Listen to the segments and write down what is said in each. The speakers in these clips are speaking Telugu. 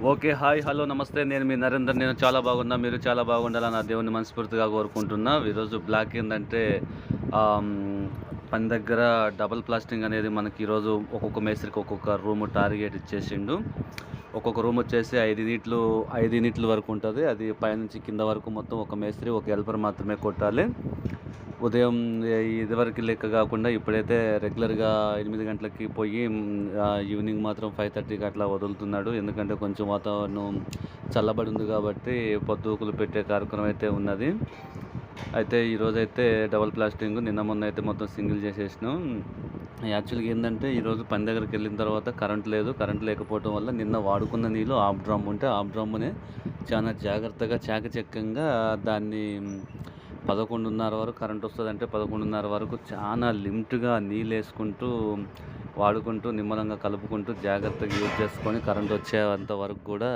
ఓకే. హాయ్. హలో. నమస్తే. నేను మీ నరేందర్. నేను చాలా బాగున్నా. మీరు చాలా బాగుండాలని ఆ దేవుడిని మనస్ఫూర్తిగా కోరుకుంటున్నా. ఈరోజు బ్లాక్ ఏందంటే ఆహ్, హ్మ్, పని దగ్గర డబుల్ ప్లాస్టింగ్ అనేది మనకి ఈరోజు ఒక్కొక్క మేస్త్రికి ఒక్కొక్క రూమ్ టార్గెట్ ఇచ్చేసిండు. ఒక్కొక్క రూమ్ వచ్చేసి 5 యూనిట్ల వరకు ఉంటది. అది పైనుంచి కింద వరకు మొత్తం ఒక మేస్త్రి, ఒక హెల్పర్ మాత్రమే కొట్టాలి. ఉదయం ఇదివరకు లెక్క గాకుండా ఇప్పుడైతే రెగ్యులర్‌గా 8 గంటలకి పోయి ఈవినింగ్ మాత్రం 5:30కి అట్లా వదులుతున్నాడు. ఎందుకంటే కొంచెం వాతావరణం చల్లబడి ఉంది గాబట్టి పొద్దుగూకులు పెట్టే కార్యక్రమం అయితే ఉన్నది. అయితే ఈరోజైతే డబుల్ ప్లాస్టింగ్ నిన్న మొన్న అయితే మొత్తం సింగిల్ చేసేసినాం. యాక్చువల్‌గా ఏందంటే ఈరోజు పని దగ్గరికెళ్ళిన తర్వాత కరెంట్ లేదు. కరెంట్ లేకపోవడం వల్ల నిన్న వాడుకున్న నీళ్ళు హాఫ్ డ్రమ్ ఉంటే హాఫ్ డ్రమ్‌నే చాలా జాగ్రత్తగా చాకచక్యంగా దాన్ని 11:30 వరకు కరెంట్ వస్తదంటే 11:30 వరకు చానా లిమిట్‌గా నీళ్ళేసుకుంటూ, వాడుకుంటూ, నిమ్మలంగా కలుపుకుంటూ, జాగ్రత్తగా యూజ్ చేసుకొని కరెంట్ వచ్చేంత వరకు గూడా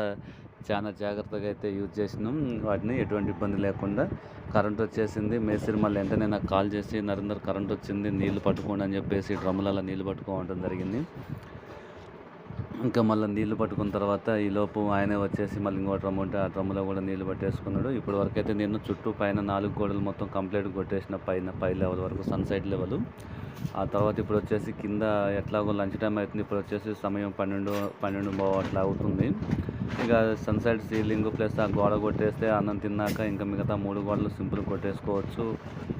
చానా జాగ్రత్తగా అయితే యూజ్ చేసినాం వాటిని. ఎటువంటి ఇబ్బంది లేకుండా. కరెంట్ వచ్చేసింది. మేస్త్రి మళ్ళీ వెంటనే నాకు కాల్ చేసి, "నరేందర్ కరెంట్ వచ్చింది. నీళ్లు పట్టుకోండి" అని చెప్పేసి డ్రమ్ములలో నీళ్లు పట్టుకోవడం జరిగింది. ఇంకా మళ్ళీ నీళ్లు పట్టుకున్న తర్వాత ఈలోపు ఆయనే వచ్చేసి మళ్ళీ ఇంకో డ్రమ్ ఉంటే ఆ డ్రమ్ములో కూడా నీళ్లు పట్టేసుకున్నాడు. ఇప్పటి వరకైతే నేను చుట్టూ పైన 4 గోడలు మొత్తం కంప్లీట్ కొట్టేసిన పై లెవెల్ వరకు సన్సైడ్ లెవెల్. ఆ తర్వాత ఇప్పుడు వచ్చేసి కింద ఎట్లాగో లంచ్ టైం అవుతుంది. ఇప్పుడు వచ్చేసి సమయం 12:15 అట్లా అవుతుంది. ఇక సన్సైడ్ సీలింగ్ ప్లస్ ఆ గోడ కొట్టేస్తే అన్నం తిన్నాక ఇంకా మిగతా 3 గోడలు సింపుల్ కొట్టేసుకోవచ్చు.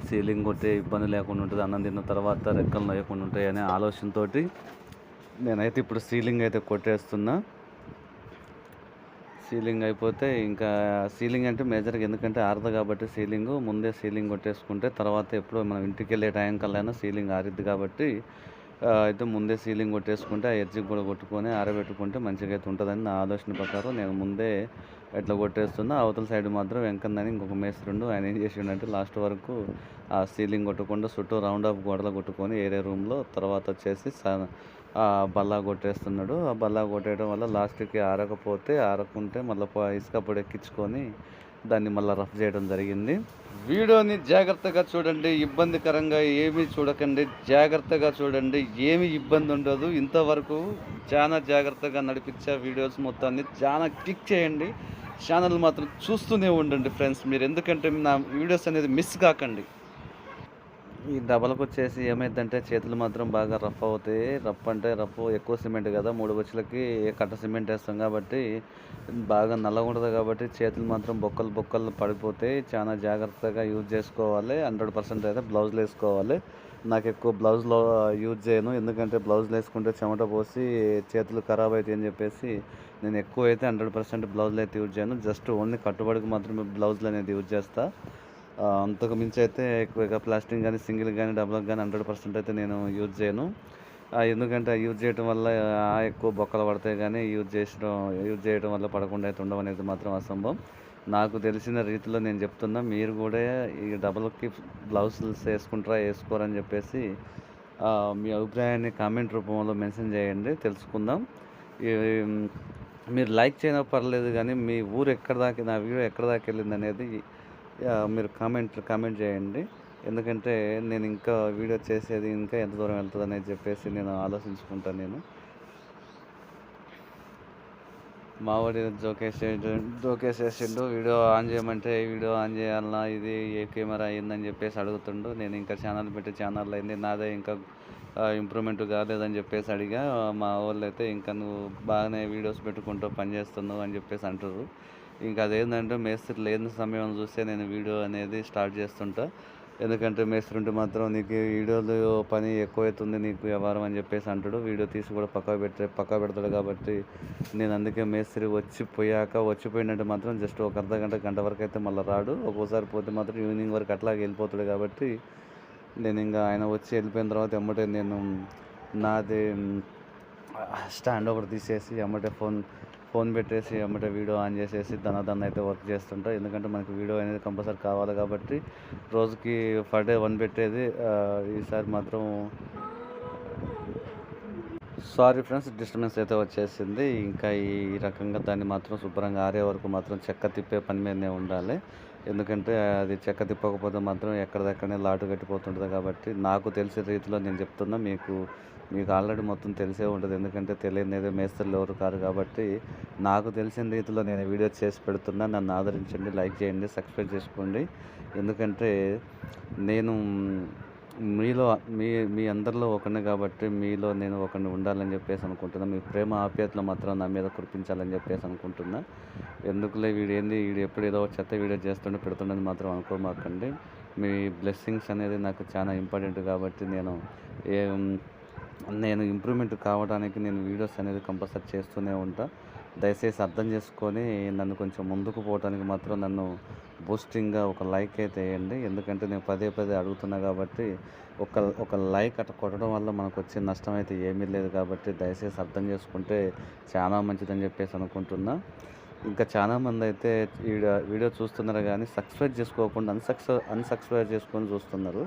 సీలింగ్ కొట్టే ఇబ్బంది లేకుండా ఉంటుంది. అన్నం తిన్న తర్వాత రెక్కలు నొయ్యకుండా ఉంటాయి అనే ఆలోచనతోటి నేనైతే ఇప్పుడు సీలింగ్ అయితే కొట్టేస్తున్నా. సీలింగ్ అయిపోతే ఇంకా సీలింగ్ అంటే మేజర్‌గా ఎందుకంటే ఆరదు కాబట్టి ముందే సీలింగ్ కొట్టేసుకుంటే తర్వాత ఎప్పుడో మనం ఇంటికెళ్ళే టైం కల్లా సీలింగ్ ఆరిద్ది కాబట్టి అయితే ముందే సీలింగ్ కొట్టేసుకుంటే ఆ ఎడ్జ్‌కి కూడా కొట్టుకొని ఆరబెట్టుకుంటే మంచిగా అయితే ఉంటదని నా ఆలోచన ప్రకారం నేను ముందే ఇట్లా కొట్టేస్తున్నా. అవతల సైడ్ మాత్రం వెంకన్నని ఇంకొక మేస్త్రుండు. ఆయన ఏం చేసిండంటే లాస్ట్ వరకు ఆ సీలింగ్ కొట్టకుండా చుట్టూ రౌండ్ అప్ గోడలు కొట్టుకొని ఏరే రూమ్‌లో తర్వాత వచ్చేసి బల్లా కొట్టేస్తున్నాడు. ఆ బల్లా కొట్టేయడం వల్ల లాస్ట్‌కి ఆరకుంటే మళ్ళీ ఇసుక పొడి ఎక్కించుకొని దాన్ని మళ్ళీ రఫ్ చేయడం జరిగింది. వీడియోని జాగ్రత్తగా చూడండి. ఇబ్బందికరంగా ఏమీ చూడకండి. జాగ్రత్తగా చూడండి. ఏమి ఇబ్బంది ఉండదు. ఇంతవరకు చాలా జాగ్రత్తగా నడిపించే వీడియోస్ మొత్తాన్ని చాలా క్లిక్ చేయండి. ఛానల్ మాత్రం చూస్తూనే ఉండండి ఫ్రెండ్స్. మీరు ఎందుకంటే నా వీడియోస్ అనేది మిస్ కాకండి. ఈ డబల్‌కొచ్చేసి ఏమైద్దంటే చేతులు మాత్రం బాగా రఫ్ అవుతాయి. రఫ్ అంటే రఫ్ ఎక్కువ సిమెంట్ కదా! 3 బొచ్చులకి కట్ట సిమెంట్ ఏస్తాం కాబట్టి బాగా నల్లగుంటది కాబట్టి చేతులు మాత్రం బొక్కలు పడిపోతాయి. చాలా జాగ్రత్తగా యూజ్ చేసుకోవాలి. 100% అయితే బ్లౌజులేసుకోవాలి. నాకెక్కువ బ్లౌజ్‌లో యూజ్ చేయను. ఎందుకంటే బ్లౌజులేసుకుంటే చెమట పోసి చేతులు ఖరాబ్ అయితాయని చెప్పేసి నేను ఎక్కువైతే 100% బ్లౌజులైతే యూజ్ చేయను. జస్ట్ ఓన్లీ కట్టుబడికి మాత్రమే బ్లౌజులనేది యూజ్ చేస్తా. అంతకు మించి అయితే ఎక్కువగా ప్లాస్టింగ్ గానీ, సింగిల్ గానీ, డబుల్‌కి గానీ 100% అయితే నేను యూజ్ చేయను. ఎందుకంటే యూజ్ చేయటం వల్ల ఎక్కువ బొక్కలు పడతాయి గానీ, యూజ్ చేయడం వల్ల పడకుండా అయితే ఉండవనేది మాత్రం అసంభవం. నాకు తెలిసిన రీతిలో నేను చెప్తున్నా. మీరు కూడా ఈ డబుల్‌కి బ్లౌజులు ఏసుకుంటారా? ఏసుకోరా? అని చెప్పేసి మీ అభిప్రాయాన్ని కామెంట్ రూపంలో మెన్షన్ చేయండి. తెలుసుకుందాం. ఈ మీరు లైక్ చేయనా పర్లేదు గానీ, మీ ఊరు ఎక్కడిదాకా నా వీడియో ఎక్కడిదాకా వెళ్ళిందనేది మీరు కామెంట్ చేయండి. ఎందుకంటే నేను ఇంకా వీడియో చేసేది ఇంకా ఎంత దూరం వెళ్తదనేది చెప్పేసి నేను ఆలోచించుకుంటాను నేను. మావోడు జోకేసేసిండు. వీడియో ఆన్ చేయమంటే వీడియో ఆన్ చేయాలనా? ఇది ఏ కెమెరా అయిందని చెప్పేసి అడుగుతుండు. నేను ఇంకా ఛానల్ పెట్టి ఛానల్ అయింది. నాదే ఇంకా ఇంప్రూవ్‌మెంట్ కాలేదని చెప్పేసి అడిగా. మా వోళ్ళైతే ఇంకా నువ్వు బాగానే వీడియోస్ పెట్టుకుంటూ పని చేస్తున్నావు అని చెప్పేసి అంటుర్రు. ఇంకా అదేంటంటే మేస్త్రి లేని సమయం చూస్తే నేను వీడియో అనేది స్టార్ట్ చేస్తుంటా. ఎందుకంటే మేస్త్రి ఉంటే మాత్రం నీకు వీడియోలు పని ఎక్కువైతుంది నీకు వ్యవహారం అని చెప్పేసి అంటాడు. వీడియో తీసి కూడా పక్కా పెడతాడు కాబట్టి నేను అందుకే మేస్త్రి వచ్చిపోయినట్టు మాత్రం జస్ట్ ఒక గంట వరకు అయితే మళ్ళీ రాడు. ఒక్కోసారి పోతే మాత్రం ఈవినింగ్ వరకు అట్లాగే వెళ్ళిపోతాడు కాబట్టి నేను ఇంకా ఆయన వచ్చి వెళ్ళిపోయిన తర్వాత ఎమ్మటే నేను నాది స్టాండ్ ఒకటి తీసేసి ఎమ్మటే ఫోన్ పెట్టేసి ఎమ్మటే వీడియో ఆన్ చేసేసి దాన్ని అయితే వర్క్ చేస్తుంటా. ఎందుకంటే మనకి వీడియో అనేది కంపల్సరీ కావాలి కాబట్టి రోజుకి పర్ డే 1 పెట్టేది. ఈసారి మాత్రం సారీ ఫ్రెండ్స్, డిస్టర్బెన్స్ అయితే వచ్చేసింది. ఇంకా ఈ రకంగా దాన్ని మాత్రం శుభ్రంగా ఆరే వరకు మాత్రం చెక్క తిప్పే పని మీదనే ఉండాలి. ఎందుకంటే అది చెక్క తిప్పకపోతే మాత్రం ఎక్కడిదక్కడనే లాటు కట్టిపోతుంటుంది కాబట్టి నాకు తెలిసిన రీతిలో నేను చెప్తున్నా. మీకు మీకు ఆల్రెడీ మొత్తం తెలిసే ఉంటది. ఎందుకంటే తెలియనిది మేస్త్రీలు ఎవరు కారు కాబట్టి, నాకు తెలిసిన రీతిలో నేను వీడియో చేసి పెడుతున్నా. నన్ను ఆదరించండి, లైక్ చేయండి, సబ్స్క్రైబ్ చేసుకోండి. ఎందుకంటే నేను మీలో మీ మీ అందరిలో ఒకడిని కాబట్టి, మీలో నేను ఒకడిని ఉండాలని చెప్పేసి అనుకుంటున్నా. మీ ప్రేమ ఆప్యాయతలు మాత్రం నా మీద కురిపించాలని చెప్పేసి అనుకుంటున్నా. ఎందుకులే వీడు ఎప్పుడు ఏదో ఒక చెత్త వీడియో చేస్తుండే పెడుతుండని మాత్రం అనుకోమాకండి. మీ బ్లెస్సింగ్స్ అనేది నాకు చాలా ఇంపార్టెంట్ కాబట్టి నేను ఇంప్రూవ్‌మెంట్ కావడానికి నేను వీడియోస్ అనేది కంపల్సరీ చేస్తూనే ఉంటా. దయచేసి అర్థం చేసుకొని నన్ను కొంచెం ముందుకు పోవటానికి మాత్రం నన్ను బూస్టింగ్‌గా ఒక లైక్ అయితే ఎయండి. ఎందుకంటే నేను పదే పదే అడుగుతున్నా కాబట్టి ఒక ఒక లైక్ అట్లా కొట్టడం వల్ల మనకొచ్చే నష్టం అయితే ఏమీ లేదు కాబట్టి దయచేసి అర్థం చేసుకుంటే చాలా మంచిదని చెప్పేసి అనుకుంటున్నా. ఇంకా చాలామందయితే వీడియో చూస్తున్నారు గానీ సబ్స్క్రైబ్ చేసుకోకుండా అన్‌సబ్స్క్రైబ్ చేసుకొని చూస్తున్నారు.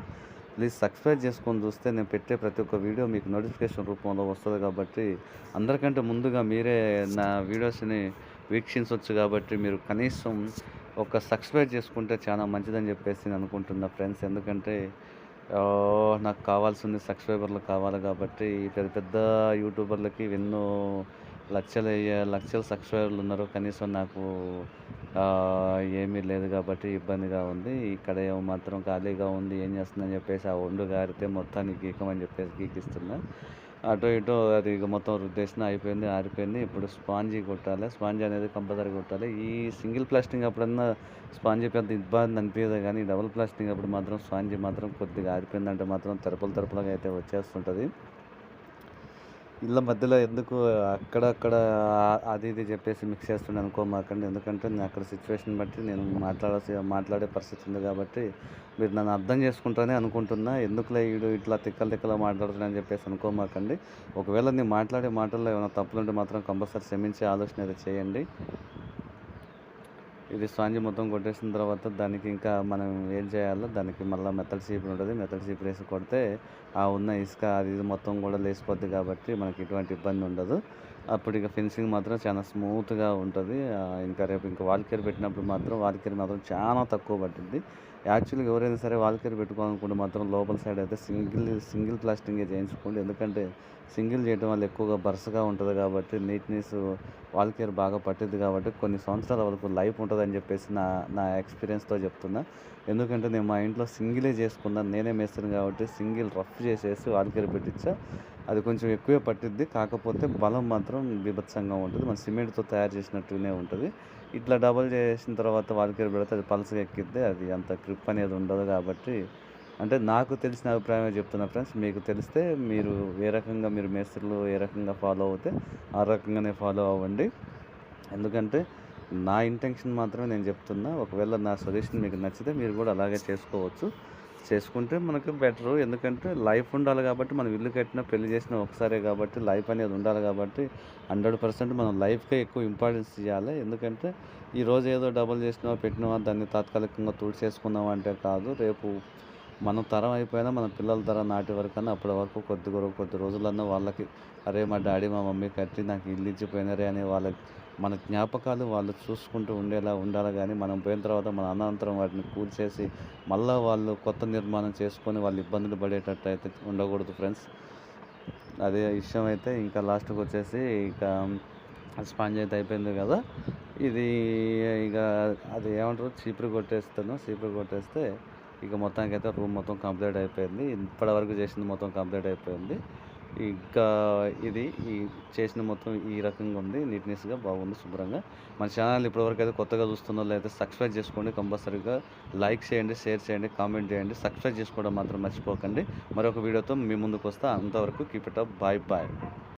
ప్లీజ్ సబ్స్క్రైబ్ చేసుకొని చూస్తే నేను పెట్టే ప్రతి ఒక్క వీడియో మీకు నోటిఫికేషన్ రూపంలో వస్తది కాబట్టి, అందరికంటే ముందుగా మీరే నా వీడియోస్‌ని వీక్షించొచ్చు కాబట్టి, మీరు కనీసం ఒక సబ్స్క్రైబ్ చేసుకుంటే చాలా మంచిదని చెప్పేసి నేను అనుకుంటున్నా ఫ్రెండ్స్. ఎందుకంటే నాకు కావాల్సింది సబ్స్క్రైబర్లు కావాలి కాబట్టి, పెద్ద పెద్ద యూట్యూబర్లకి ఎన్నో లక్షల సబ్స్క్రైబర్లు ఉన్నారు. కనీసం నాకు ఏమీ లేదు కాబట్టి ఇబ్బందిగా ఉంది. ఇక్కడ ఏమో మాత్రం ఖాళీగా ఉంది. ఏం చేస్తుందని చెప్పేసి ఆ ఒండు గారితే మొత్తాన్ని గీకమని చెప్పేసి గీకిస్తున్నా. అటో ఇటో అది ఇక మొత్తం రుద్దేసినా అయిపోయింది, ఆరిపోయింది. ఇప్పుడు స్పాంజీ కొట్టాలి. స్పాంజీ అనేది కంపల్సరీ కొట్టాలి. ఈ సింగిల్ ప్లాస్టింగ్ అప్పుడన్నా స్పాంజీ పెద్ద ఇబ్బంది అనిపియదు కానీ, డబుల్ ప్లాస్టింగ్ అప్పుడు మాత్రం స్పాంజీ మాత్రం కొద్దిగా ఆరిపోయిందంటే మాత్రం తరపులుగా అయితే వచ్చేస్తుంటది. ఇళ్ళ మధ్యలో ఎందుకు అక్కడక్కడ అది ఇది చెప్పేసి మిక్స్ చేస్తుండే అనుకోమాకండి. ఎందుకంటే నేను అక్కడ సిచ్యువేషన్ బట్టి నేను మాట్లాడే పరిస్థితి ఉంది కాబట్టి, మీరు నన్ను అర్థం చేసుకుంటారని అనుకుంటున్నా. ఎందుకులే ఈడు ఇట్లా తిక్కలు మాట్లాడుతున్నాడని చెప్పేసి అనుకోమాకండి. ఒకవేళ నేను మాట్లాడే మాటల్లో ఏమైనా తప్పులుంటే మాత్రం కంపల్సరీ క్షమించే ఆలోచన అయితే చేయండి. ఇది స్పాంజి మొత్తం కొట్టేసిన తర్వాత దానికి ఇంకా మనం ఏం చేయాలో దానికి మళ్ళీ మెత్తటి చీపురు ఉంటుంది. మెత్తటి చీపురు వేసి కొడితే ఆ ఉన్న ఇసుక అది ఇది మొత్తం కూడా లేసిపోద్ది కాబట్టి మనకి ఎటువంటి ఇబ్బంది ఉండదు. అప్పుడు ఇక ఫినిషింగ్ మాత్రం చాలా స్మూత్‌గా ఉంటుంది. రేపు వాల్ కేర్ పెట్టినప్పుడు మాత్రం వాల్ కేర్ మాత్రం చాలా తక్కువ పట్టిద్ది. యాక్చువల్‌గా ఎవరైనా సరే వాల్ కేర్ పెట్టుకోవాలనుకుంటే మాత్రం లోపల సైడ్ అయితే సింగిల్ ప్లాస్టింగే చేయించుకోండి. ఎందుకంటే సింగిల్ చేయడం వల్ల ఎక్కువగా బరసగా ఉంటుంది కాబట్టి, నీట్‌నెస్ వాల్ కేర్ బాగా పట్టిద్ది కాబట్టి కొన్ని సంవత్సరాల వరకు లైఫ్ ఉంటుందని చెప్పేసి నా ఎక్స్‌పీరియన్స్‌తో చెప్తున్నా. ఎందుకంటే నేను మా ఇంట్లో సింగిలే చేసుకున్నాను. నేనే మేస్త్రిని కాబట్టి సింగిల్ రఫ్ చేసేసి వాల్ కేర్ పెట్టించా. అది కొంచెం ఎక్కువే పట్టిద్ది. కాకపోతే బలం మాత్రం బీభత్సంగా ఉంటుంది. మన సిమెంట్‌తో తయారు చేసినట్టుగానే ఉంటుంది. ఇట్లా డబల్ చేసిన తర్వాత వాల్ కేర్ పెడితే అది పల్చగా ఎక్కిద్ది. అది అంత గ్రిప్ అనేది ఉండదు కాబట్టి, అంటే నాకు తెలిసిన అభిప్రాయమే చెప్తున్నా ఫ్రెండ్స్. మీకు తెలిస్తే మీరు మీరు మేస్త్రులు ఏ రకంగా ఫాలో అవుతే ఆ రకంగానే ఫాలో అవ్వండి. ఎందుకంటే నా ఇంటెన్షన్ మాత్రమే నేను చెప్తున్నా. ఒకవేళ నా సజెషన్ మీకు నచ్చితే మీరు కూడా అలాగే చేసుకోవచ్చు. చేసుకుంటే మనకు బెటరు. ఎందుకంటే లైఫ్ ఉండాలి కాబట్టి, మనం ఇల్లు కట్టినా పెళ్లి చేసినా ఒకసారే కాబట్టి లైఫ్ అనేది ఉండాలి కాబట్టి 100% మనం లైఫ్‌కే ఎక్కువ ఇంపార్టెన్స్ ఇవ్వాలి. ఎందుకంటే ఈరోజు ఏదో డబుల్ చేసినామా పెట్టినామా దాన్ని తాత్కాలికంగా తుడిచేసుకున్నాం అంటే కాదు. రేపు మన తరం అయిపోయినా మన పిల్లల తరం నాటి వరకన్నా అప్పటి వరకు కొద్ది రోజులన్నా వాళ్ళకి అరే మా డాడీ మా మమ్మీ కట్టి నాకు ఇల్లు ఇచ్చిపోయినారే అని మన జ్ఞాపకాలు వాళ్ళు చూసుకుంటూ ఉండేలా ఉండాలి. కానీ మనం పోయిన తర్వాత మన అనంతరం వాటిని కూల్చేసి మళ్ళీ వాళ్ళు కొత్త నిర్మాణం చేసుకొని వాళ్ళు ఇబ్బందులు పడేటట్టు అయితే ఉండకూడదు ఫ్రెండ్స్. అదే విషయం అయితే ఇంకా లాస్ట్కి వచ్చేసి ఇక స్పాంజ్ అయితే అయిపోయింది కదా. ఇది ఇక అది ఏమంటారు చీపురు కొట్టేస్తే ఇక మొత్తానికైతే రూమ్ మొత్తం కంప్లీట్ అయిపోయింది. ఇప్పటివరకు చేసింది మొత్తం కంప్లీట్ అయిపోయింది. ఇంకా ఈ చేసిన మొత్తం ఈ రకంగా ఉంది. నీట్‌నెస్‌గా బాగుంది, శుభ్రంగా. మన ఛానల్ ఇప్పటివరకు అయితే కొత్తగా చూస్తున్నోళ్ళు అయితే సబ్స్క్రైబ్ చేసుకోండి. కంపల్సరీగా లైక్ చేయండి, షేర్ చేయండి, కామెంట్ చేయండి. సబ్స్క్రైబ్ చేసుకోవడం మాత్రం మర్చిపోకండి. మరొక వీడియోతో మీ ముందుకు వస్తా. అంతవరకు కీప్ ఇట్ అప్. బాయ్.